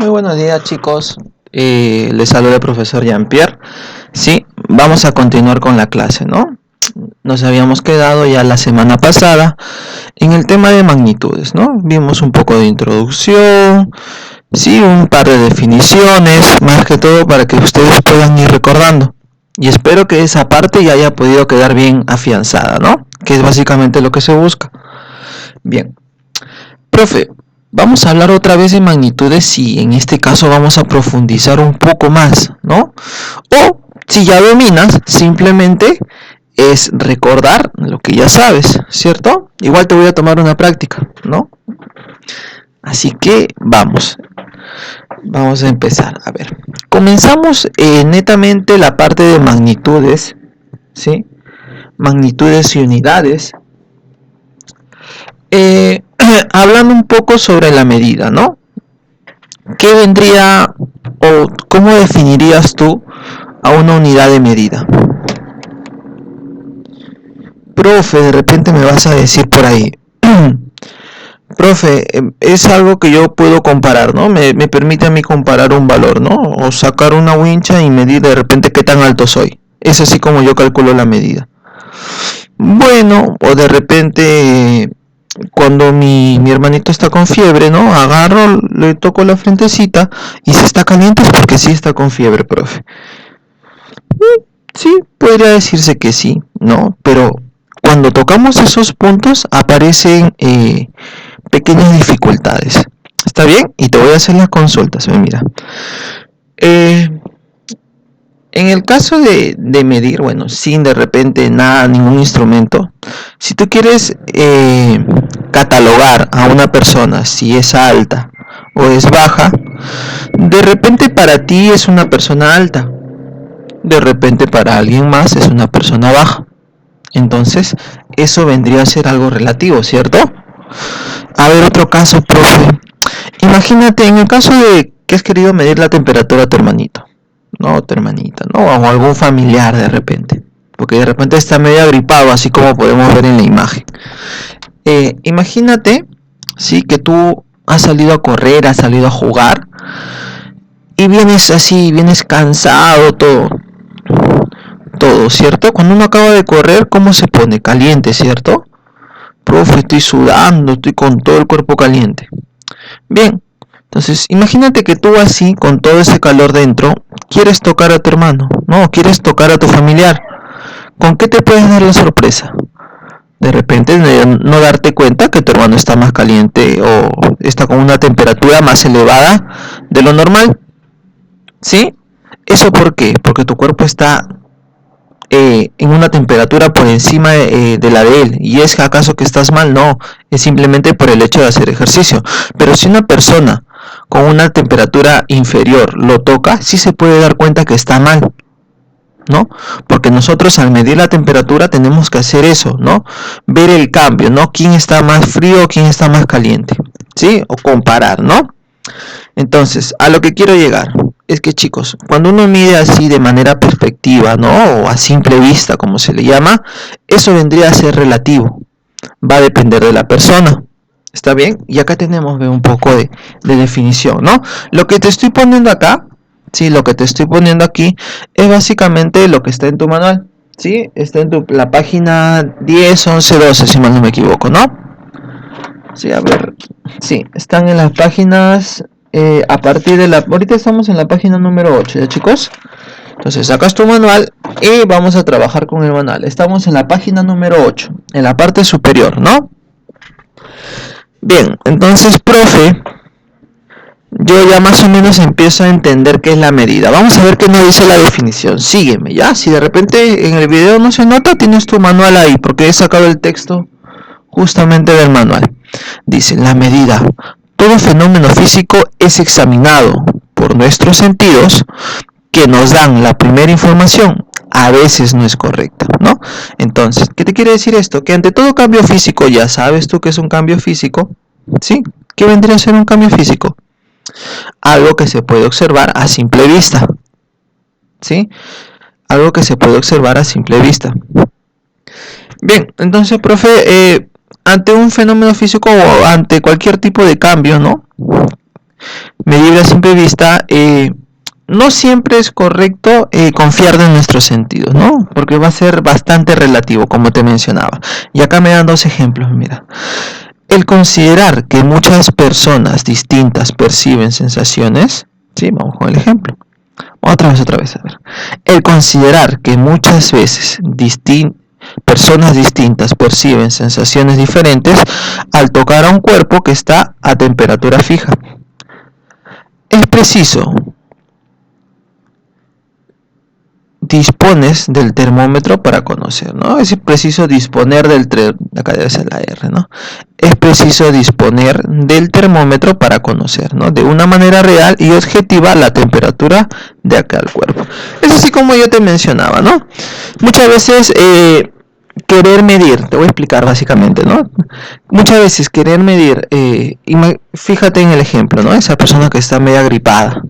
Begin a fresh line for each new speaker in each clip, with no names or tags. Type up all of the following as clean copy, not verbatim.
Muy buenos días, chicos. Les saluda el profesor Jean-Pierre. Sí, vamos a continuar con la clase, ¿no? Nos habíamos quedado ya la semana pasada en el tema de magnitudes, ¿no? Vimos un poco de introducción, sí, un par de definiciones, más que todo para que ustedes puedan ir recordando. Y espero que esa parte ya haya podido quedar bien afianzada, ¿no? Que es básicamente lo que se busca. Bien, profe, vamos a hablar otra vez de magnitudes y en este caso vamos a profundizar un poco más, ¿no? O si ya dominas, simplemente es recordar lo que ya sabes, ¿cierto? Igual te voy a tomar una práctica, ¿no? Así que vamos a empezar. A ver, comenzamos netamente la parte de magnitudes, ¿sí? Magnitudes y unidades. Hablando un poco sobre la medida, ¿no? ¿Qué vendría o cómo definirías tú a una unidad de medida? Profe, de repente me vas a decir por ahí, profe, es algo que yo puedo comparar, ¿no? Me permite a mí comparar un valor, ¿no? O sacar una wincha y medir de repente qué tan alto soy. Es así como yo calculo la medida. Bueno, o de repente cuando mi hermanito está con fiebre, ¿no? Agarro, le toco la frentecita y si está caliente es porque sí está con fiebre, profe. Sí, podría decirse que sí, ¿no? Pero cuando tocamos esos puntos aparecen pequeñas dificultades. ¿Está bien? Y te voy a hacer las consultas, mira. En el caso de medir, bueno, sin de repente nada, ningún instrumento, si tú quieres catalogar a una persona si es alta o es baja, de repente para ti es una persona alta, de repente para alguien más es una persona baja. Entonces, eso vendría a ser algo relativo, ¿cierto? A ver, otro caso, profe. Imagínate, en el caso de que has querido medir la temperatura a tu hermanito, no, tu hermanita, ¿no? O algún familiar de repente. Porque de repente está medio agripado, así como podemos ver en la imagen. Imagínate, sí, que tú has salido a correr, has salido a jugar y vienes así, vienes cansado, todo, ¿cierto? Cuando uno acaba de correr, ¿cómo se pone? Caliente, ¿cierto? Profe, estoy sudando, estoy con todo el cuerpo caliente. Bien, entonces imagínate que tú así, con todo ese calor dentro, quieres tocar a tu hermano, ¿no? Quieres tocar a tu familiar. ¿Con qué te puedes dar la sorpresa? De repente no darte cuenta que tu hermano está más caliente o está con una temperatura más elevada de lo normal. ¿Sí? ¿Eso por qué? Porque tu cuerpo está en una temperatura por encima de la de él. ¿Y es acaso que estás mal? No, es simplemente por el hecho de hacer ejercicio. Pero si una persona con una temperatura inferior lo toca, sí se puede dar cuenta que está mal, ¿no? Porque nosotros al medir la temperatura tenemos que hacer eso, ¿no? Ver el cambio, ¿no? ¿Quién está más frío, quién está más caliente? ¿Sí? O comparar, ¿no? Entonces, a lo que quiero llegar es que, chicos, cuando uno mide así de manera perspectiva, ¿no? O a simple vista, como se le llama, eso vendría a ser relativo. Va a depender de la persona. ¿Está bien? Y acá tenemos un poco de definición, ¿no? Lo que te estoy poniendo acá, sí, lo que te estoy poniendo aquí es básicamente lo que está en tu manual, ¿sí? Está en la página 10, 11, 12, si mal no me equivoco, ¿no? Sí, a ver, sí, están en las páginas a partir de la... Ahorita estamos en la página número 8, ¿ya, chicos? Entonces sacas tu manual y vamos a trabajar con el manual. Estamos en la página número 8, en la parte superior, ¿no? Bien, entonces, profe, yo ya más o menos empiezo a entender qué es la medida. Vamos a ver qué nos dice la definición. Sígueme, ¿ya? Si de repente en el video no se nota, tienes tu manual ahí, porque he sacado el texto justamente del manual. Dice, la medida. Todo fenómeno físico es examinado por nuestros sentidos que nos dan la primera información. A veces no es correcta, ¿no? Entonces, ¿qué te quiere decir esto? Que ante todo cambio físico, ya sabes tú que es un cambio físico, ¿sí? ¿Qué vendría a ser un cambio físico? Algo que se puede observar a simple vista, ¿sí? Algo que se puede observar a simple vista. Bien, entonces, profe, ante un fenómeno físico o ante cualquier tipo de cambio, ¿no? medible a simple vista, no siempre es correcto confiar de nuestros sentidos, ¿no? Porque va a ser bastante relativo, como te mencionaba. Y acá me dan dos ejemplos, mira. El considerar que muchas personas distintas perciben sensaciones, ¿sí? Vamos con el ejemplo. Otra vez, a ver. El considerar que muchas veces personas distintas perciben sensaciones diferentes al tocar a un cuerpo que está a temperatura fija. Es preciso dispones del termómetro para conocer, ¿no? Es preciso disponer acá debe ser la R, ¿no? Es preciso disponer del termómetro para conocer, ¿no? De una manera real y objetiva la temperatura de aquel cuerpo. Es así como yo te mencionaba, ¿no? Muchas veces querer medir, te voy a explicar básicamente, ¿no? Muchas veces querer medir, fíjate en el ejemplo, ¿no? Esa persona que está media gripada.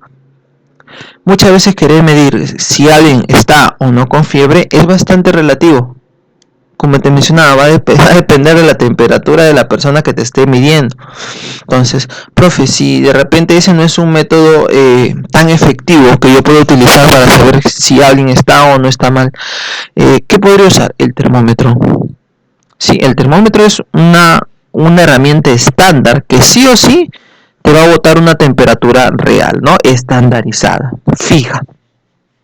Muchas veces querer medir si alguien está o no con fiebre es bastante relativo. Como te mencionaba, va a depender de la temperatura de la persona que te esté midiendo. Entonces, profe, si de repente ese no es un método tan efectivo que yo puedo utilizar para saber si alguien está o no está mal, ¿qué podría usar? El termómetro. Sí, el termómetro es una herramienta estándar que sí o sí te va a botar una temperatura real, ¿no? Estandarizada, fija.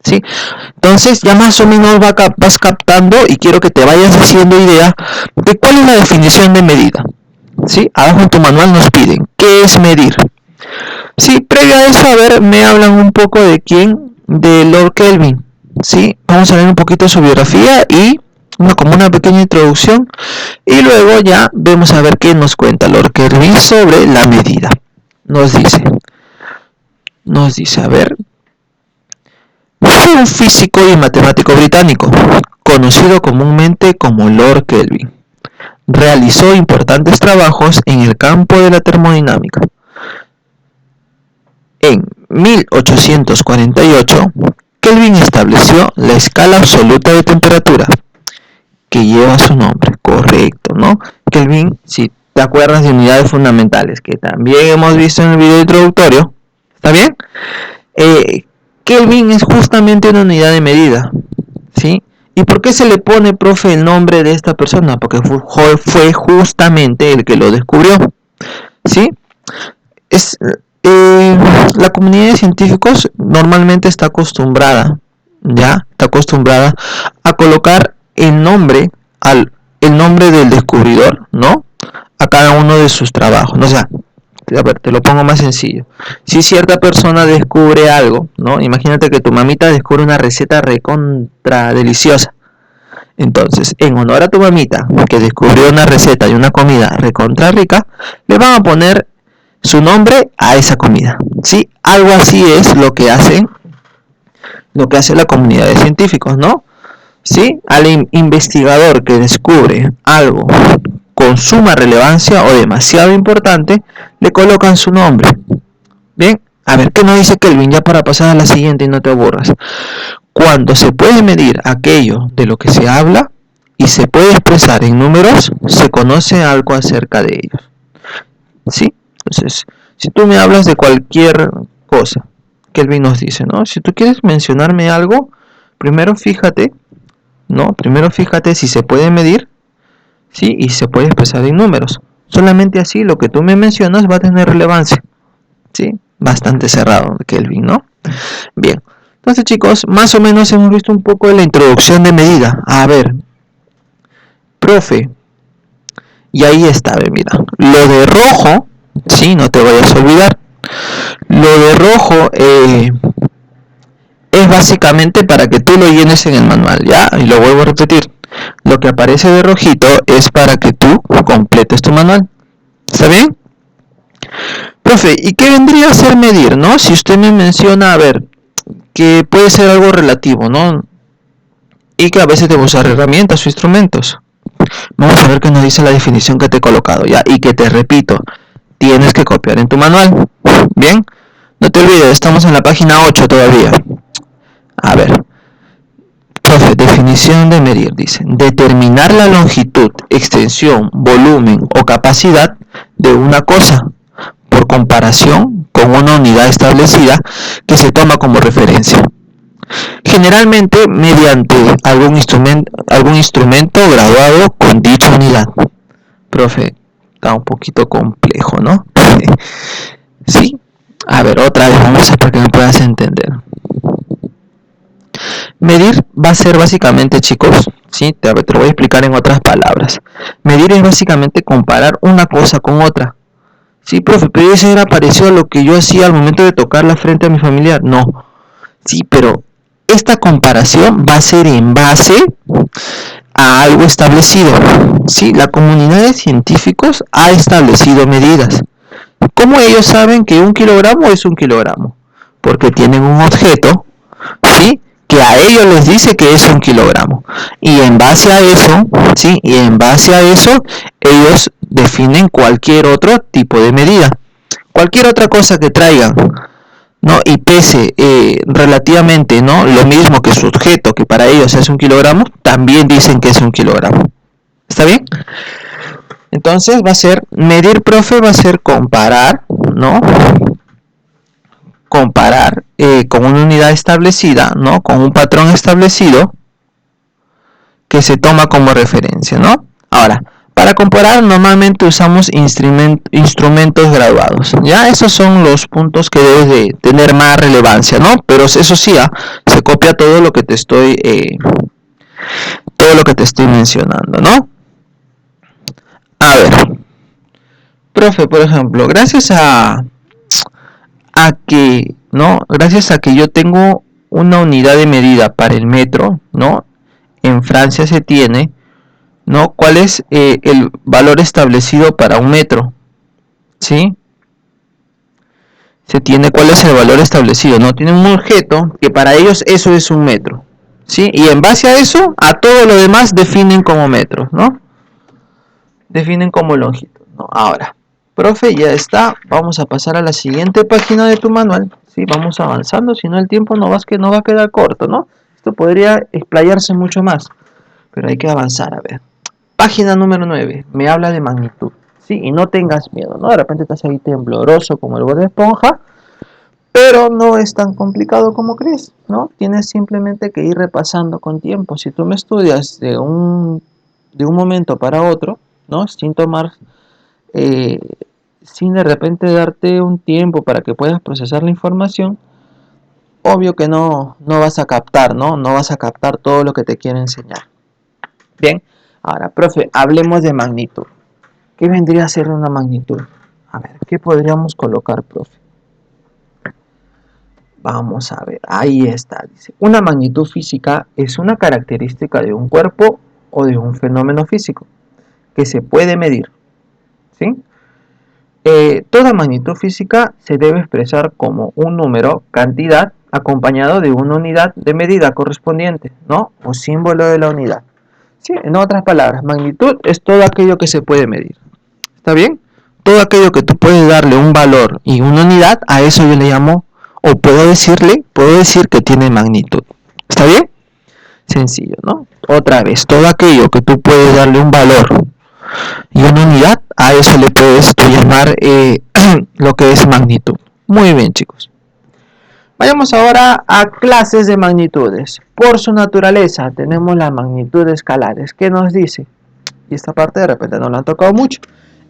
¿Sí? Entonces ya más o menos vas captando y quiero que te vayas haciendo idea de cuál es la definición de medida. ¿Sí? Abajo en tu manual nos piden, ¿qué es medir? Sí, previo a eso, a ver, me hablan un poco de quién, de Lord Kelvin. ¿Sí? Vamos a ver un poquito de su biografía y como una pequeña introducción y luego ya vemos a ver qué nos cuenta Lord Kelvin sobre la medida. Nos dice, a ver, fue un físico y matemático británico, conocido comúnmente como Lord Kelvin. Realizó importantes trabajos en el campo de la termodinámica. En 1848, Kelvin estableció la escala absoluta de temperatura, que lleva su nombre, correcto, ¿no? Kelvin, si te acuerdas de unidades fundamentales, que también hemos visto en el video introductorio, ¿está bien? Kelvin es justamente una unidad de medida, ¿sí? ¿Y por qué se le pone, profe, el nombre de esta persona? Porque fue justamente el que lo descubrió, ¿sí? La comunidad de científicos normalmente está acostumbrada a colocar el nombre del descubridor, ¿no? A cada uno de sus trabajos, ¿no? O sea, a ver, te lo pongo más sencillo. Si cierta persona descubre algo, ¿no? Imagínate que tu mamita descubre una receta recontra deliciosa. Entonces, en honor a tu mamita, que descubrió una receta y una comida recontra rica, le van a poner su nombre a esa comida, ¿sí? Algo así es lo que hace la comunidad de científicos, ¿no? ¿Sí? Al investigador que descubre algo con suma relevancia o demasiado importante, le colocan su nombre. Bien, a ver, ¿qué nos dice Kelvin? Ya para pasar a la siguiente y no te aburras. Cuando se puede medir aquello de lo que se habla y se puede expresar en números, se conoce algo acerca de ellos. ¿Sí? Entonces, si tú me hablas de cualquier cosa, Kelvin nos dice, ¿no? Si tú quieres mencionarme algo, primero fíjate, ¿no? Primero fíjate si se puede medir, ¿sí? Y se puede expresar en números. Solamente así lo que tú me mencionas va a tener relevancia, ¿sí? Bastante cerrado, Kelvin, ¿no? Bien, entonces chicos, más o menos hemos visto un poco de la introducción de medida. A ver, profe, y ahí está, mira, lo de rojo, sí, no te vayas a olvidar, lo de rojo es básicamente para que tú lo llenes en el manual, ¿ya? Y lo vuelvo a repetir, lo que aparece de rojito es para que tú completes tu manual, ¿está bien? Profe, ¿y qué vendría a ser medir, no? Si usted me menciona, a ver, que puede ser algo relativo, ¿no? Y que a veces debe usar herramientas o instrumentos. Vamos a ver qué nos dice la definición que te he colocado, ¿ya? Y que te repito, tienes que copiar en tu manual. Bien, no te olvides, estamos en la página 8 todavía. A ver, profe, definición de medir, dice, determinar la longitud, extensión, volumen o capacidad de una cosa por comparación con una unidad establecida que se toma como referencia. Generalmente mediante algún instrumento graduado con dicha unidad. Profe, está un poquito complejo, ¿no? Sí. A ver, otra vez vamos a para que me puedas entender. Medir va a ser básicamente, chicos, ¿sí? Te lo voy a explicar en otras palabras. Medir es básicamente comparar una cosa con otra. Sí, profe, pero eso era parecido a lo que yo hacía al momento de tocar la frente a mi familiar. No. Sí, pero esta comparación va a ser en base a algo establecido. Sí, la comunidad de científicos ha establecido medidas. ¿Cómo ellos saben que 1 kilogramo es 1 kilogramo? Porque tienen un objeto, ¿sí? Que a ellos les dice que es 1 kilogramo. Y en base a eso, ¿sí? Y en base a eso, ellos definen cualquier otro tipo de medida. Cualquier otra cosa que traigan, ¿no? Y pese relativamente, ¿no? Lo mismo que su objeto, que para ellos es 1 kilogramo, también dicen que es 1 kilogramo. ¿Está bien? Entonces va a ser, medir, profe, va a ser comparar, ¿no? Comparar con una unidad establecida, ¿no? Con un patrón establecido que se toma como referencia, ¿no? Ahora, para comparar normalmente usamos instrumentos graduados, ¿ya? Esos son los puntos que debes de tener más relevancia, ¿no? Pero eso sí, se copia todo lo que te estoy mencionando, ¿no? A ver, profe, por ejemplo, gracias a que, ¿no? Gracias a que yo tengo una unidad de medida para el metro, ¿no? En Francia se tiene, ¿no? ¿Cuál es el valor establecido para un metro? ¿Sí? Se tiene cuál es el valor establecido, ¿no? Tienen un objeto que para ellos eso es un metro, ¿sí? Y en base a eso, a todo lo demás definen como metros, ¿no? Definen como longitud, ¿no? Ahora, profe, ya está. Vamos a pasar a la siguiente página de tu manual. Sí, vamos avanzando, si no el tiempo no va a quedar corto, ¿no? Esto podría explayarse mucho más, pero hay que avanzar, a ver. Página número 9, me habla de magnitud. Sí, y no tengas miedo, ¿no? De repente estás ahí tembloroso como el Bob Esponja, pero no es tan complicado como crees, ¿no? Tienes simplemente que ir repasando con tiempo. Si tú me estudias de un momento para otro, ¿no? Sin tomar sin de repente darte un tiempo para que puedas procesar la información, obvio que no vas a captar, ¿no? No vas a captar todo lo que te quiero enseñar. Bien, ahora, profe, hablemos de magnitud. ¿Qué vendría a ser una magnitud? A ver, ¿qué podríamos colocar, profe? Vamos a ver, ahí está, dice. Una magnitud física es una característica de un cuerpo o de un fenómeno físico que se puede medir, ¿sí? Toda magnitud física se debe expresar como un número, cantidad, acompañado de una unidad de medida correspondiente, ¿no? O símbolo de la unidad. ¿Sí? En otras palabras, magnitud es todo aquello que se puede medir. ¿Está bien? Todo aquello que tú puedes darle un valor y una unidad, a eso yo le llamo, o puedo decir que tiene magnitud. ¿Está bien? Sencillo, ¿no? Otra vez, todo aquello que tú puedes darle un valor y una unidad, a eso le puedes llamar lo que es magnitud. Muy bien, chicos. Vayamos ahora a clases de magnitudes. Por su naturaleza tenemos las magnitudes escalares. ¿Qué nos dice? Y esta parte de repente no la han tocado mucho.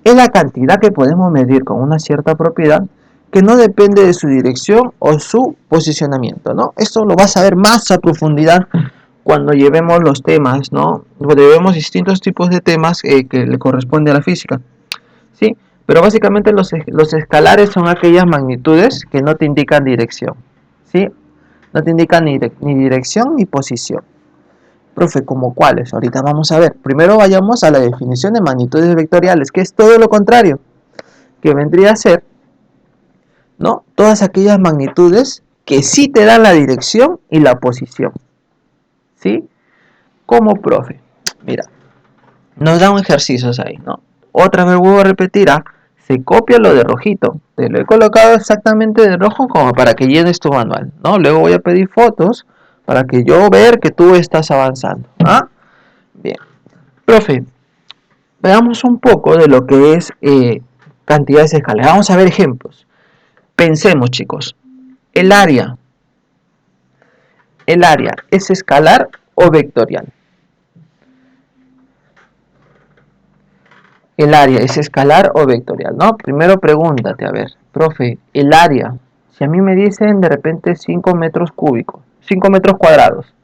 Es la cantidad que podemos medir con una cierta propiedad que no depende de su dirección o su posicionamiento, ¿no? Esto lo vas a ver más a profundidad cuando llevemos los temas, ¿no? Llevemos distintos tipos de temas que le corresponde a la física, ¿sí? Pero básicamente los escalares son aquellas magnitudes que no te indican dirección, ¿sí? No te indican ni dirección ni posición. Profe, ¿como cuáles? Ahorita vamos a ver. Primero vayamos a la definición de magnitudes vectoriales, que es todo lo contrario, que vendría a ser, ¿no? Todas aquellas magnitudes que sí te dan la dirección y la posición, ¿sí? Como, profe, mira, nos da un ejercicio ahí, ¿no? Otra vez vuelvo a repetir, se copia lo de rojito. Te lo he colocado exactamente de rojo como para que llenes tu manual, ¿no? Luego voy a pedir fotos para que yo ver que tú estás avanzando, ¿ah? Bien. Profe, veamos un poco de lo que es cantidades escalares. Vamos a ver ejemplos. Pensemos, chicos. ¿El área es escalar o vectorial? ¿El área es escalar o vectorial? No, primero pregúntate, a ver, profe, el área. Si a mí me dicen de repente 5 metros cúbicos, 5 metros cuadrados,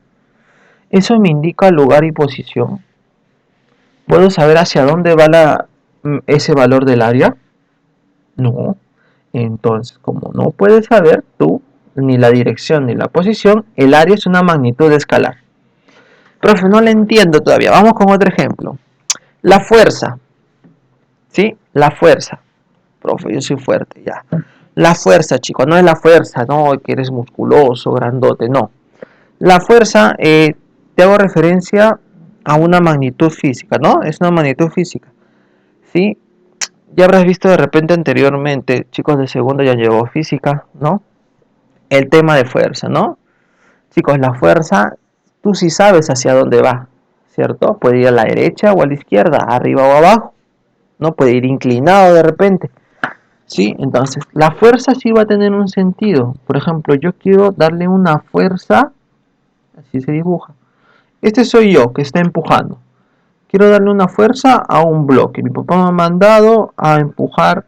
¿eso me indica lugar y posición? ¿Puedo saber hacia dónde va ese valor del área? No. Entonces, como no puedes saber tú ni la dirección ni la posición, el área es una magnitud escalar. Profe, no le entiendo todavía. Vamos con otro ejemplo. La fuerza. ¿Sí? La fuerza. Profe, yo soy fuerte, ya. La fuerza, chicos, no es la fuerza, no, que eres musculoso, grandote, no. La fuerza, te hago referencia a una magnitud física, ¿no? Es una magnitud física, ¿sí? Ya habrás visto de repente anteriormente, chicos de segundo ya llevó física, ¿no? El tema de fuerza, ¿no? Chicos, la fuerza, tú sí sabes hacia dónde va, ¿cierto? Puede ir a la derecha o a la izquierda, arriba o abajo, ¿no? Puede ir inclinado de repente. Sí, entonces la fuerza sí va a tener un sentido. Por ejemplo, yo quiero darle una fuerza, así se dibuja. Este soy yo que está empujando. Quiero darle una fuerza a un bloque. Mi papá me ha mandado a empujar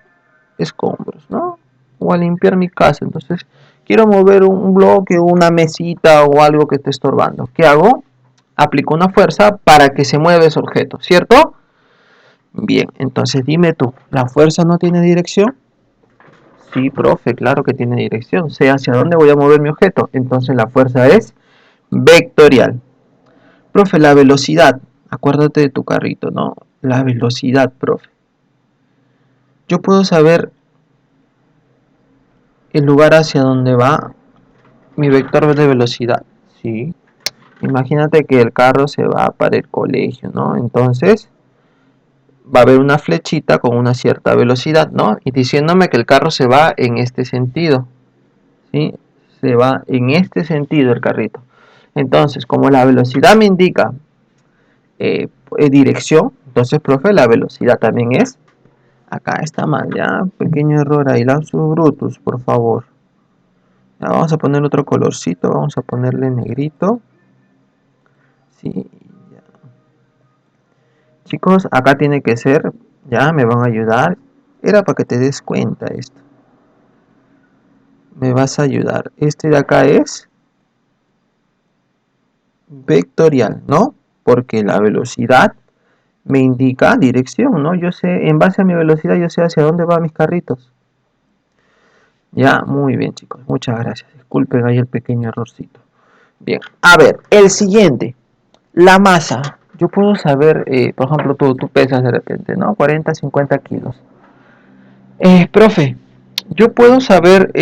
escombros, ¿no? O a limpiar mi casa. Entonces, quiero mover un bloque o una mesita o algo que esté estorbando. ¿Qué hago? Aplico una fuerza para que se mueva ese objeto, ¿cierto? Bien, entonces dime tú, ¿la fuerza no tiene dirección? Sí, profe, claro que tiene dirección. Sé hacia dónde voy a mover mi objeto. Entonces la fuerza es vectorial. Profe, la velocidad. Acuérdate de tu carrito, ¿no? La velocidad, profe. Yo puedo saber el lugar hacia donde va mi vector de velocidad. Sí. Imagínate que el carro se va para el colegio, ¿no? Entonces va a haber una flechita con una cierta velocidad, ¿no? Y diciéndome que el carro se va en este sentido. ¿Sí? Se va en este sentido el carrito. Entonces, como la velocidad me indica dirección, entonces, profe, la velocidad también es, acá está mal, ya, pequeño error ahí, lapsus brutus, por favor. Ya, vamos a poner otro colorcito, vamos a ponerle negrito. Sí, ya. Chicos, acá tiene que ser, ya, me van a ayudar. Era para que te des cuenta esto. Me vas a ayudar. Este de acá es vectorial, ¿no? Porque la velocidad me indica dirección, ¿no? Yo sé, en base a mi velocidad, yo sé hacia dónde van mis carritos. Ya, muy bien, chicos. Muchas gracias. Disculpen ahí el pequeño errorcito. Bien, a ver, el siguiente. La masa. Yo puedo saber, por ejemplo, tú pesas de repente, ¿no? 40, 50 kilos. Profe, ¿yo puedo saber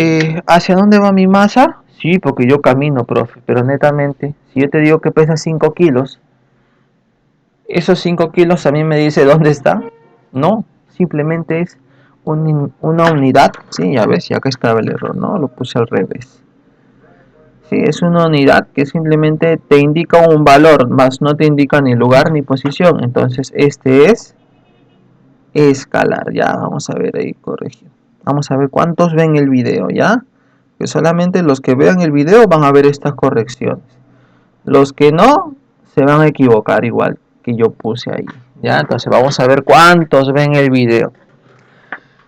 hacia dónde va mi masa? Sí, porque yo camino, profe, pero netamente, si yo te digo que pesa 5 kilos, esos 5 kilos a mí me dice dónde está. No, simplemente es una unidad. Sí, ya ves, ya acá estaba el error, ¿no? Lo puse al revés. Sí, es una unidad que simplemente te indica un valor, más no te indica ni lugar ni posición. Entonces, este es escalar. Ya, vamos a ver ahí, corregir. Vamos a ver cuántos ven el video, ¿ya? Que solamente los que vean el video van a ver estas correcciones. Los que no, se van a equivocar igual que yo puse ahí. ¿Ya? Entonces vamos a ver cuántos ven el video.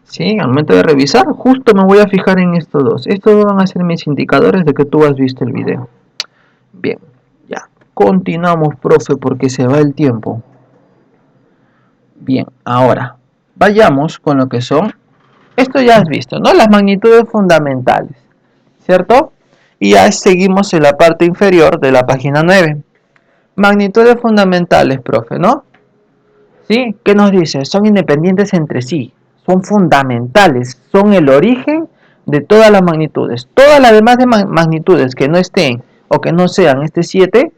¿Sí? Al momento de revisar, justo me voy a fijar en estos dos. Estos dos van a ser mis indicadores de que tú has visto el video. Bien, ya. Continuamos, profe, porque se va el tiempo. Bien, ahora vayamos con lo que son, esto ya has visto, ¿no? Las magnitudes fundamentales, ¿cierto? Y ya seguimos en la parte inferior de la página 9. Magnitudes fundamentales, profe, ¿no? ¿Sí? ¿Qué nos dice? Son independientes entre sí, son fundamentales, son el origen de todas las magnitudes. Todas las demás magnitudes que no estén o que no sean este 7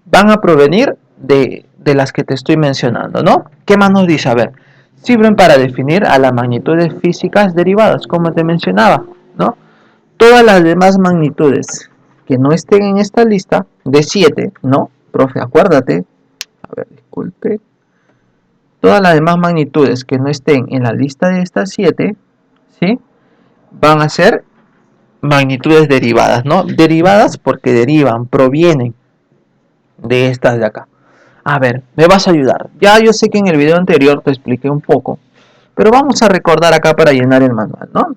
van a provenir de las que te estoy mencionando, ¿no? ¿Qué más nos dice? A ver, sirven para definir a las magnitudes físicas derivadas, como te mencionaba, ¿no? Todas las demás magnitudes que no estén en esta lista de 7, ¿no? Profe, acuérdate, a ver, disculpe, todas las demás magnitudes que no estén en la lista de estas 7, ¿sí? van a ser magnitudes derivadas, ¿no? Derivadas porque derivan, provienen de estas de acá. A ver, me vas a ayudar. Ya yo sé que en el video anterior te expliqué un poco, pero vamos a recordar acá para llenar el manual, ¿no?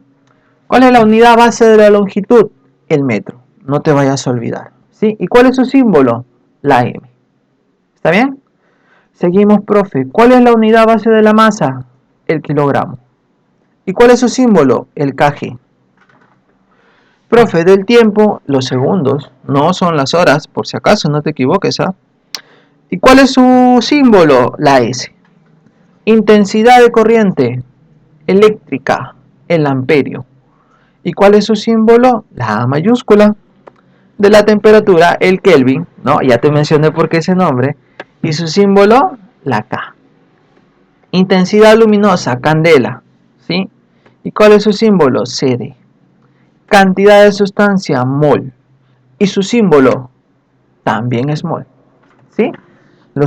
¿Cuál es la unidad base de la longitud? El metro. No te vayas a olvidar, ¿sí? ¿Y cuál es su símbolo? La M. ¿Está bien? Seguimos, profe. ¿Cuál es la unidad base de la masa? El kilogramo. ¿Y cuál es su símbolo? El kg. Profe, del tiempo, los segundos, no son las horas, por si acaso no te equivoques, ¿ah? ¿Y cuál es su símbolo? La S. Intensidad de corriente eléctrica, el amperio. ¿Y cuál es su símbolo? La A mayúscula. De la temperatura, el Kelvin, ¿no? Ya te mencioné por qué ese nombre. Y su símbolo, la K. Intensidad luminosa, candela, ¿sí? ¿Y cuál es su símbolo? CD. Cantidad de sustancia, mol. Y su símbolo también es mol, ¿sí? La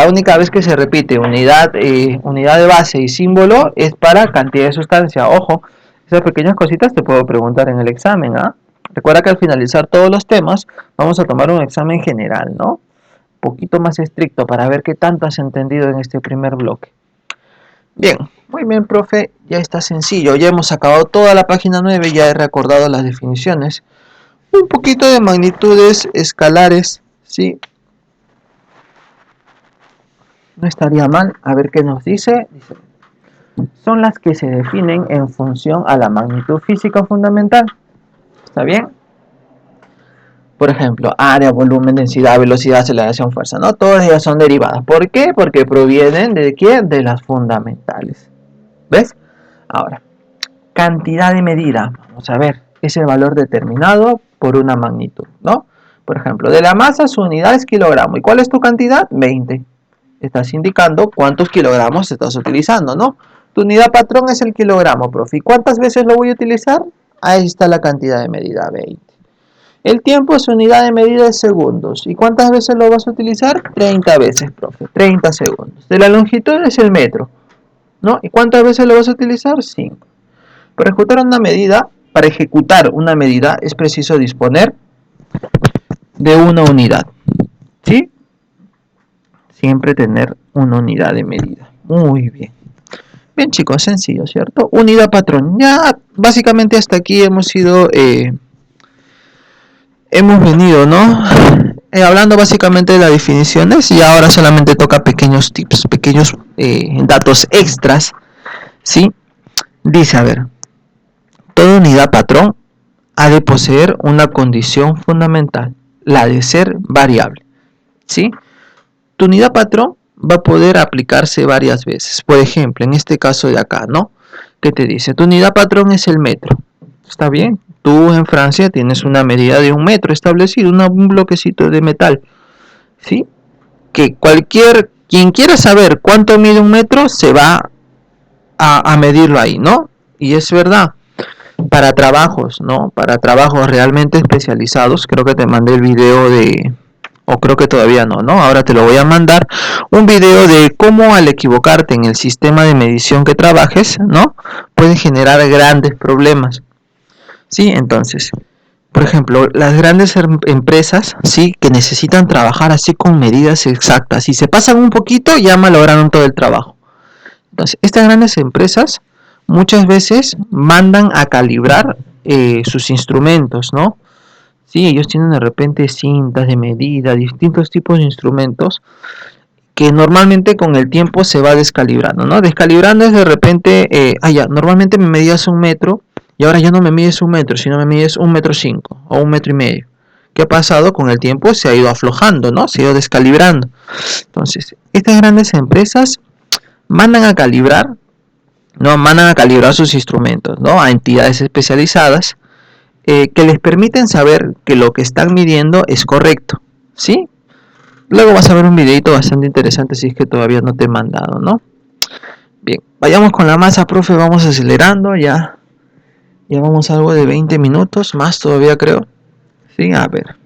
única vez que se repite unidad de base y símbolo es para cantidad de sustancia. Ojo, esas pequeñas cositas te puedo preguntar en el examen, ¿ah? Recuerda que al finalizar todos los temas vamos a tomar un examen general, ¿no? Un poquito más estricto para ver qué tanto has entendido en este primer bloque. Bien, muy bien, profe, ya está sencillo. Ya hemos acabado toda la página 9, ya he recordado las definiciones. Un poquito de magnitudes escalares, ¿sí? No estaría mal. A ver qué nos dice. Son las que se definen en función a la magnitud física fundamental. ¿Está bien? Por ejemplo, área, volumen, densidad, velocidad, aceleración, fuerza, ¿no? Todas ellas son derivadas. ¿Por qué? Porque provienen de ¿quién? De las fundamentales. ¿Ves? Ahora, cantidad de medida. Vamos a ver. Es el valor determinado por una magnitud, ¿no? Por ejemplo, de la masa su unidad es kilogramo. ¿Y cuál es tu cantidad? 20. Estás indicando cuántos kilogramos estás utilizando, ¿no? Tu unidad patrón es el kilogramo, profe. ¿Y cuántas veces lo voy a utilizar? Ahí está la cantidad de medida, 20. El tiempo es unidad de medida de segundos. ¿Y cuántas veces lo vas a utilizar? 30 veces, profe. 30 segundos. De la longitud es el metro, ¿no? ¿Y cuántas veces lo vas a utilizar? 5. Para ejecutar una medida es preciso disponer de una unidad, ¿sí? Siempre tener una unidad de medida. Muy bien. Bien, chicos, sencillo, ¿cierto? Unidad patrón. Ya básicamente hasta aquí hemos venido, ¿no? Hablando básicamente de las definiciones y ahora solamente toca pequeños tips, pequeños datos extras, ¿sí? Dice, a ver, toda unidad patrón ha de poseer una condición fundamental, la de ser variable, ¿sí? Tu unidad patrón va a poder aplicarse varias veces. Por ejemplo, en este caso de acá, ¿no? ¿Qué te dice? Tu unidad patrón es el metro. ¿Está bien? Tú en Francia tienes una medida de 1 metro establecido, un bloquecito de metal, ¿sí? Que quien quiera saber cuánto mide 1 metro se va a medirlo ahí, ¿no? Y es verdad, para trabajos, ¿no? Para trabajos realmente especializados, creo que te mandé el video o creo que todavía no, ¿no? Ahora te lo voy a mandar, un video de cómo al equivocarte en el sistema de medición que trabajes, ¿no? Puede generar grandes problemas, ¿sí? Entonces, por ejemplo, las grandes empresas, ¿sí? Que necesitan trabajar así con medidas exactas. Si se pasan un poquito, ya malograron todo el trabajo. Entonces, estas grandes empresas muchas veces mandan a calibrar sus instrumentos, ¿no? Sí, ellos tienen de repente cintas de medida, distintos tipos de instrumentos que normalmente con el tiempo se va descalibrando, ¿no? Descalibrando es de repente, ya, normalmente me medías 1 metro y ahora ya no me mides 1 metro, sino me mides 1,5 m o 1,5 m. ¿Qué ha pasado? Con el tiempo se ha ido aflojando, ¿no? Se ha ido descalibrando. Entonces, estas grandes empresas mandan a calibrar, ¿no? Mandan a calibrar sus instrumentos, ¿no? A entidades especializadas que les permiten saber que lo que están midiendo es correcto, ¿sí? Luego vas a ver un videito bastante interesante si es que todavía no te he mandado, ¿no? Bien, vayamos con la masa, profe, vamos acelerando, ya vamos a algo de 20 minutos, más todavía creo. Sí, a ver.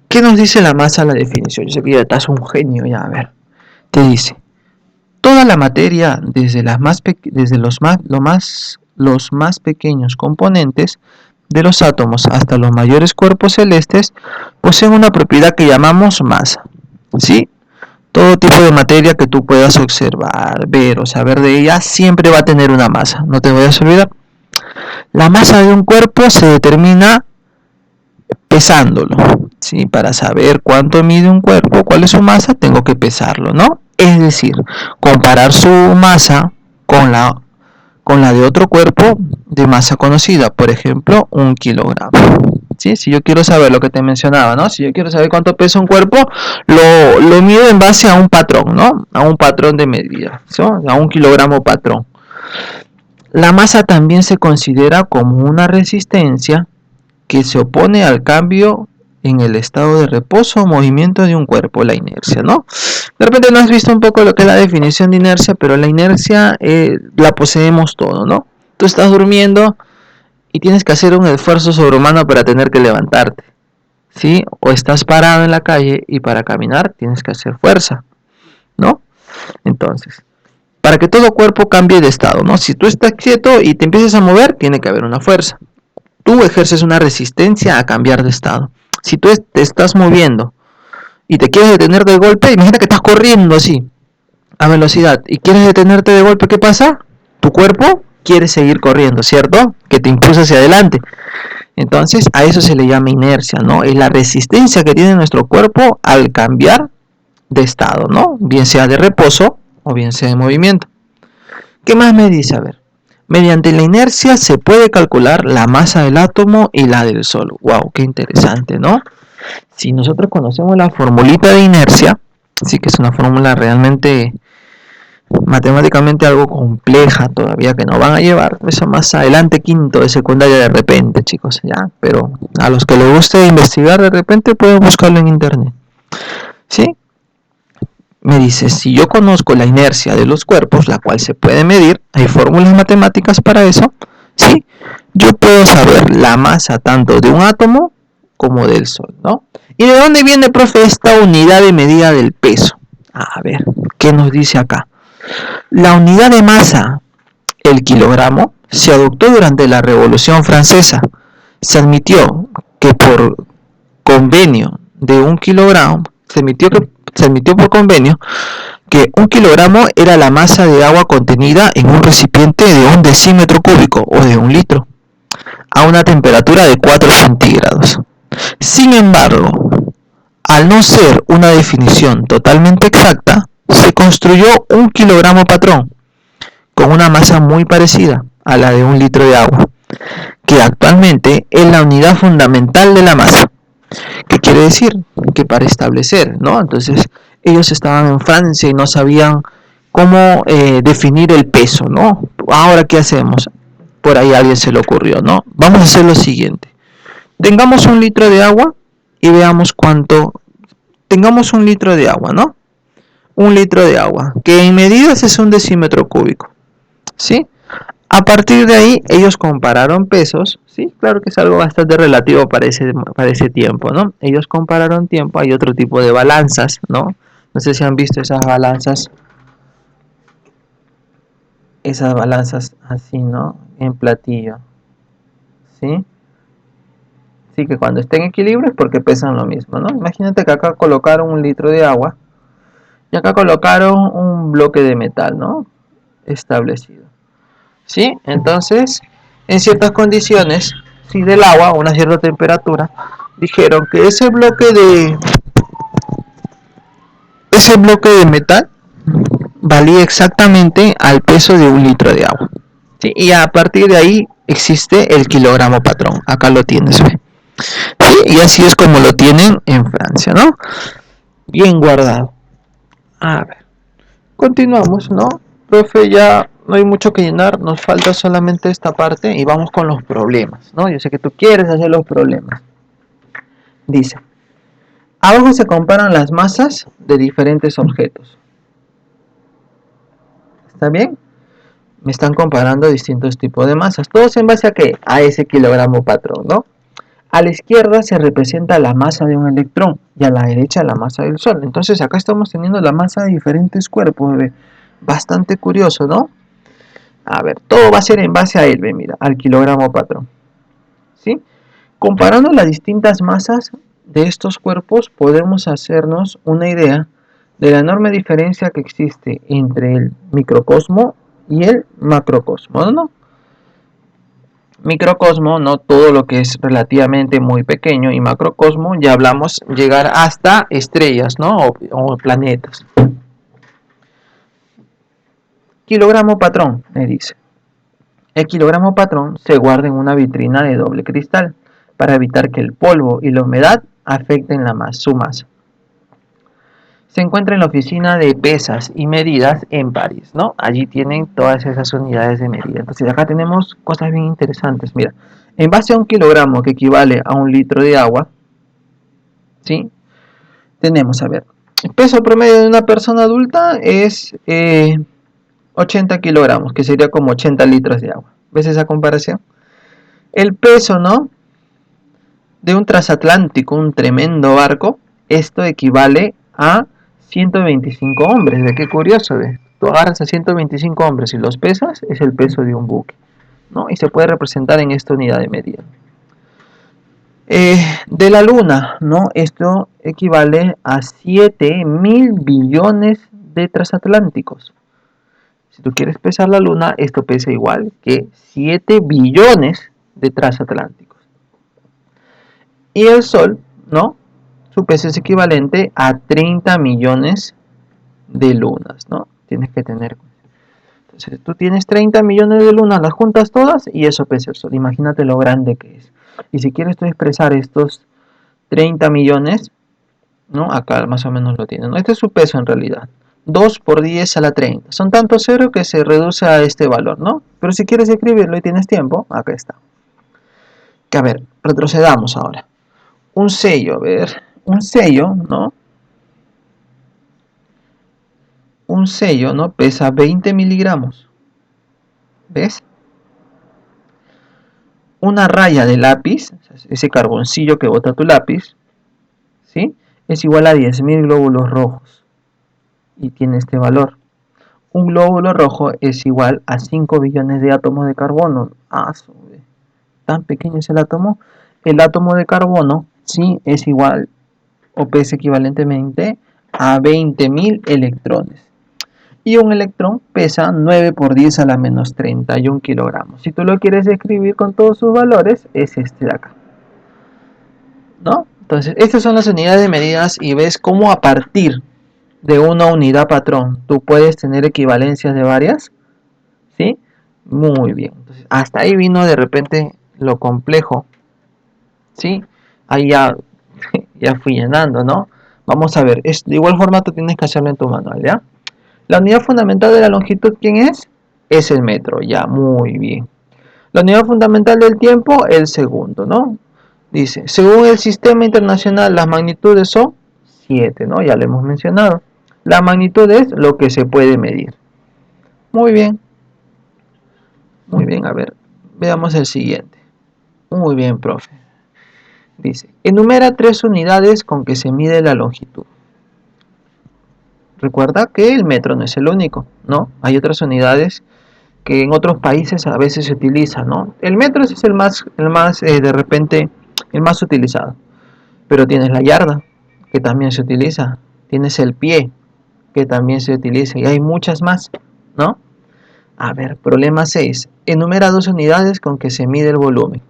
¿Qué nos dice la masa, la definición? Yo sé que ya estás un genio, ya, a ver. Te dice, Toda la materia, desde los más pequeños componentes de los átomos hasta los mayores cuerpos celestes, poseen una propiedad que llamamos masa. ¿Sí? Todo tipo de materia que tú puedas observar, ver o saber de ella siempre va a tener una masa. No te vayas a olvidar. La masa de un cuerpo se determina pesándolo. ¿Sí? Para saber cuánto mide un cuerpo, cuál es su masa, tengo que pesarlo, ¿no? Es decir, comparar su masa con la de otro cuerpo de masa conocida, por ejemplo, 1 kilogramo. ¿Sí? Si yo quiero saber lo que te mencionaba, ¿no? Si yo quiero saber cuánto pesa un cuerpo, lo mido en base a un patrón, ¿no? A un patrón de medida, ¿sí? A 1 kilogramo patrón. La masa también se considera como una resistencia que se opone al cambio en el estado de reposo o movimiento de un cuerpo, la inercia, ¿no? De repente no has visto un poco lo que es la definición de inercia, pero la inercia la poseemos todo, ¿no? Tú estás durmiendo y tienes que hacer un esfuerzo sobrehumano para tener que levantarte, ¿sí? O estás parado en la calle y para caminar tienes que hacer fuerza, ¿no? Entonces, para que todo cuerpo cambie de estado, ¿no? Si tú estás quieto y te empiezas a mover, tiene que haber una fuerza. Tú ejerces una resistencia a cambiar de estado. Si tú te estás moviendo y te quieres detener de golpe, imagina que estás corriendo así, a velocidad, y quieres detenerte de golpe, ¿qué pasa? Tu cuerpo quiere seguir corriendo, ¿cierto? Que te impulsa hacia adelante. Entonces, a eso se le llama inercia, ¿no? Es la resistencia que tiene nuestro cuerpo al cambiar de estado, ¿no? Bien sea de reposo o bien sea de movimiento. ¿Qué más me dice? A ver. Mediante la inercia se puede calcular la masa del átomo y la del Sol. ¡Wow! ¡Qué interesante!, ¿no? Si nosotros conocemos la formulita de inercia, sí que es una fórmula realmente matemáticamente algo compleja todavía que nos van a llevar, eso más adelante, quinto de secundaria de repente, chicos, ya, pero a los que les guste investigar de repente pueden buscarlo en internet, ¿sí? Me dice, si yo conozco la inercia de los cuerpos, la cual se puede medir, hay fórmulas matemáticas para eso, ¿sí? Yo puedo saber la masa tanto de un átomo como del Sol, ¿no? ¿Y de dónde viene, profe, esta unidad de medida del peso? A ver, ¿qué nos dice acá? La unidad de masa, el kilogramo, se adoptó durante la Revolución Francesa. Se admitió que por convenio de 1 kilogramo, se admitió por convenio que 1 kilogramo era la masa de agua contenida en un recipiente de 1 decímetro cúbico o de 1 litro, a una temperatura de 4 centígrados. Sin embargo, al no ser una definición totalmente exacta, se construyó 1 kilogramo patrón, con una masa muy parecida a la de 1 litro de agua, que actualmente es la unidad fundamental de la masa. ¿Qué quiere decir? Que para establecer, ¿no? Entonces, ellos estaban en Francia y no sabían cómo definir el peso, ¿no? Ahora, ¿qué hacemos? Por ahí a alguien se le ocurrió, ¿no? Vamos a hacer lo siguiente. Tengamos 1 litro de agua y veamos cuánto. Tengamos 1 litro de agua, ¿no? 1 litro de agua, que en medidas es 1 decímetro cúbico, ¿sí? A partir de ahí, ellos compararon pesos, ¿sí? Claro que es algo bastante relativo para ese tiempo, ¿no? Ellos compararon tiempo, hay otro tipo de balanzas, ¿no? No sé si han visto esas balanzas así, ¿no? En platillo, ¿sí? Así que cuando estén en equilibrio es porque pesan lo mismo, ¿no? Imagínate que acá colocaron 1 litro de agua y acá colocaron un bloque de metal, ¿no? Establecido, ¿sí? Entonces, en ciertas condiciones, ¿sí? Del agua a una cierta temperatura, dijeron que ese bloque de metal valía exactamente al peso de 1 litro de agua, ¿sí? Y a partir de ahí existe el kilogramo patrón. Acá lo tienes, ¿ve? ¿Sí? Y así es como lo tienen en Francia, ¿no? Bien guardado. A ver, continuamos, ¿no? Profe, ya no hay mucho que llenar, nos falta solamente esta parte y vamos con los problemas, ¿no? Yo sé que tú quieres hacer los problemas. Dice, abajo se comparan las masas de diferentes objetos. ¿Está bien? Me están comparando distintos tipos de masas, todos en base a ¿qué? A ese kilogramo patrón, ¿no? A la izquierda se representa la masa de un electrón y a la derecha la masa del Sol. Entonces acá estamos teniendo la masa de diferentes cuerpos, bebé. Bastante curioso, ¿no? A ver, todo va a ser en base a él, ve, mira, al kilogramo patrón. ¿Sí? Comparando las distintas masas de estos cuerpos, podemos hacernos una idea de la enorme diferencia que existe entre el microcosmo y el macrocosmo, ¿no? Microcosmo, no todo lo que es relativamente muy pequeño, y macrocosmo, ya hablamos llegar hasta estrellas, ¿no? O planetas. Kilogramo patrón, me dice. El kilogramo patrón se guarda en una vitrina de doble cristal para evitar que el polvo y la humedad afecten su masa. Se encuentra en la oficina de pesas y medidas en París, ¿no? Allí tienen todas esas unidades de medida. Entonces acá tenemos cosas bien interesantes. Mira, en base a un kilogramo que equivale a un litro de agua, ¿sí? Tenemos, a ver, el peso promedio de una persona adulta es 80 kilogramos, que sería como 80 litros de agua. ¿Ves esa comparación? El peso, ¿no? De un transatlántico, un tremendo barco, esto equivale a 125 hombres. ¿Ve qué curioso? ¿Ve? Tú agarras a 125 hombres y los pesas, es el peso de un buque, ¿no? Y se puede representar en esta unidad de medida. De la Luna, ¿no? Esto equivale a 7.000 billones de transatlánticos. Si tú quieres pesar la Luna, esto pesa igual que 7 billones de transatlánticos. Y el Sol, ¿no? Su peso es equivalente a 30 millones de lunas, ¿no? Tienes que tener. Entonces, tú tienes 30 millones de lunas, las juntas todas y eso pesa el Sol. Imagínate lo grande que es. Y si quieres tú expresar estos 30 millones, ¿no? Acá más o menos lo tienen, ¿no? Este es su peso en realidad. 2 por 10 a la 30. Son tantos ceros que se reduce a este valor, ¿no? Pero si quieres escribirlo y tienes tiempo, acá está. Que a ver, retrocedamos ahora. Un sello, a ver, un sello, ¿no? Un sello, ¿no? Pesa 20 miligramos. ¿Ves? Una raya de lápiz, ese carboncillo que bota tu lápiz, ¿sí? Es igual a 10.000 glóbulos rojos. Y tiene este valor. Un glóbulo rojo es igual a 5 billones de átomos de carbono. Ah, tan pequeño es el átomo. El átomo de carbono, sí, es igual o pesa equivalentemente a 20.000 electrones. Y un electrón pesa 9 por 10 a la menos 31 kilogramos. Si tú lo quieres escribir con todos sus valores, es este de acá, ¿no? Entonces, estas son las unidades de medidas y ves cómo a partir de una unidad patrón tú puedes tener equivalencias de varias, ¿sí? Muy bien. Entonces, hasta ahí vino de repente lo complejo, ¿sí? Ahí ya, ya fui llenando, ¿no? Vamos a ver, de igual forma tú tienes que hacerlo en tu manual, ¿ya? La unidad fundamental de la longitud, ¿quién es? Es el metro, ya, muy bien. La unidad fundamental del tiempo, el segundo, ¿no? Dice, según el sistema internacional, las magnitudes son 7, ¿no? Ya lo hemos mencionado. La magnitud es lo que se puede medir. Muy bien, muy bien, a ver, veamos el siguiente. Muy bien, profe. Dice, enumera 3 unidades con que se mide la longitud. Recuerda que el metro no es el único, ¿no? Hay otras unidades que en otros países a veces se utiliza, ¿no? El metro es el más de repente, el más utilizado. Pero tienes la yarda, que también se utiliza. Tienes el pie, que también se utiliza. Y hay muchas más, ¿no? A ver, problema 6. Enumera 2 unidades con que se mide el volumen.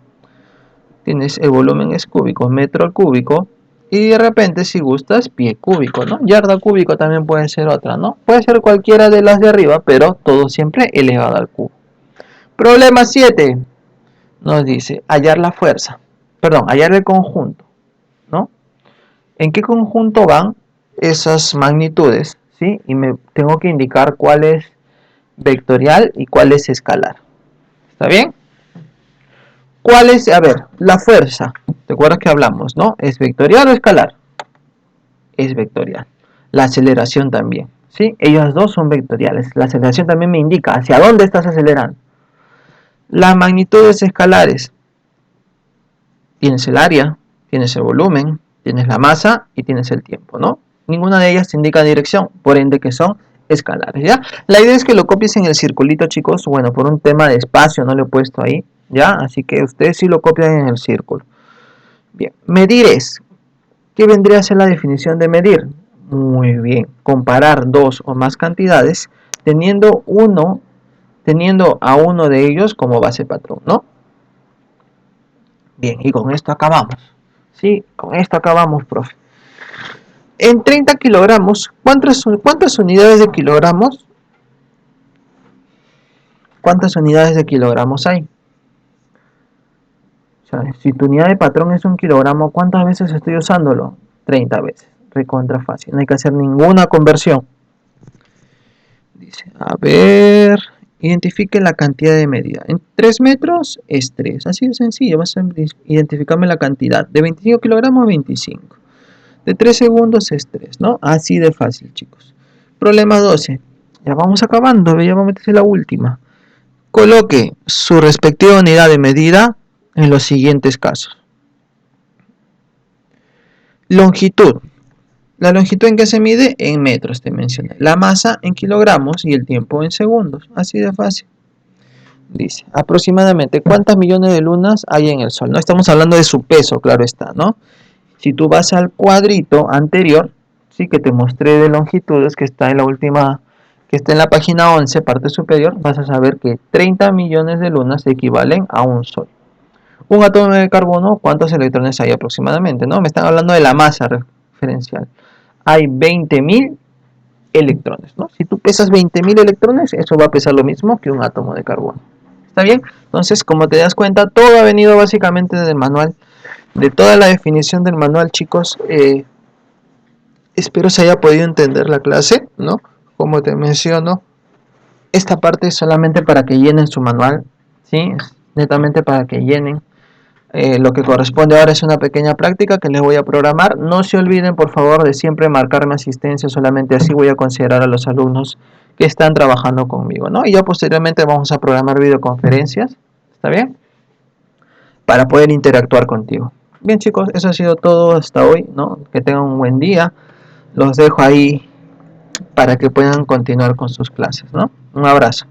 Tienes el volumen es cúbico, metro al cúbico. Y de repente, si gustas, pie cúbico, ¿no? Yarda cúbico también puede ser otra, ¿no? Puede ser cualquiera de las de arriba, pero todo siempre elevado al cubo. Problema 7. Nos dice hallar la fuerza. Perdón, hallar el conjunto, ¿no? ¿En qué conjunto van esas magnitudes? ¿Sí? Y me tengo que indicar cuál es vectorial y cuál es escalar. ¿Está bien? ¿Cuál es, a ver, la fuerza? ¿Te acuerdas que hablamos, no? ¿Es vectorial o escalar? Es vectorial. La aceleración también, ¿sí? Ellas dos son vectoriales. La aceleración también me indica hacia dónde estás acelerando. Las magnitudes escalares. Tienes el área, tienes el volumen, tienes la masa y tienes el tiempo, ¿no? Ninguna de ellas te indica dirección, por ende que son escalares, ¿ya? La idea es que lo copies en el circulito, chicos. Bueno, por un tema de espacio no lo he puesto ahí, ¿ya? Así que ustedes sí lo copian en el círculo. Bien, medir es, ¿qué vendría a ser la definición de medir? Muy bien, comparar dos o más cantidades teniendo a uno de ellos como base patrón, ¿no? Bien, y con esto acabamos. Sí, con esto acabamos, profe. En 30 kilogramos, ¿cuántas unidades de kilogramos? ¿Cuántas unidades de kilogramos hay? O sea, si tu unidad de patrón es 1 kilogramo, ¿cuántas veces estoy usándolo? 30 veces. Recontra fácil. No hay que hacer ninguna conversión. Dice, a ver, identifique la cantidad de medida. En 3 metros es 3. Así de sencillo. Vas a identificarme la cantidad. De 25 kilogramos, 25. De 3 segundos es 3, ¿no? Así de fácil, chicos. Problema 12. Ya vamos acabando, ya vamos a meterse la última. Coloque su respectiva unidad de medida en los siguientes casos. Longitud. La longitud en que se mide en metros, te mencioné. La masa en kilogramos y el tiempo en segundos. Así de fácil. Dice, aproximadamente, ¿cuántas millones de lunas hay en el Sol? No estamos hablando de su peso, claro está, ¿no? Si tú vas al cuadrito anterior, sí, que te mostré de longitudes, que está en la última, que está en la página 11, parte superior, vas a saber que 30 millones de lunas equivalen a un Sol. Un átomo de carbono, ¿cuántos electrones hay aproximadamente? ¿No? Me están hablando de la masa referencial. Hay 20.000 electrones, ¿no? Si tú pesas 20.000 electrones, eso va a pesar lo mismo que un átomo de carbono. ¿Está bien? Entonces, como te das cuenta, todo ha venido básicamente del manual. De toda la definición del manual, chicos, espero se haya podido entender la clase, ¿no? Como te menciono, esta parte es solamente para que llenen su manual, ¿sí? Netamente para que llenen. Lo que corresponde ahora es una pequeña práctica que les voy a programar. No se olviden, por favor, de siempre marcarme asistencia, solamente así voy a considerar a los alumnos que están trabajando conmigo, ¿no? Y ya posteriormente vamos a programar videoconferencias, ¿está bien? Para poder interactuar contigo. Bien, chicos, eso ha sido todo hasta hoy, ¿no? Que tengan un buen día. Los dejo ahí para que puedan continuar con sus clases, ¿no? Un abrazo.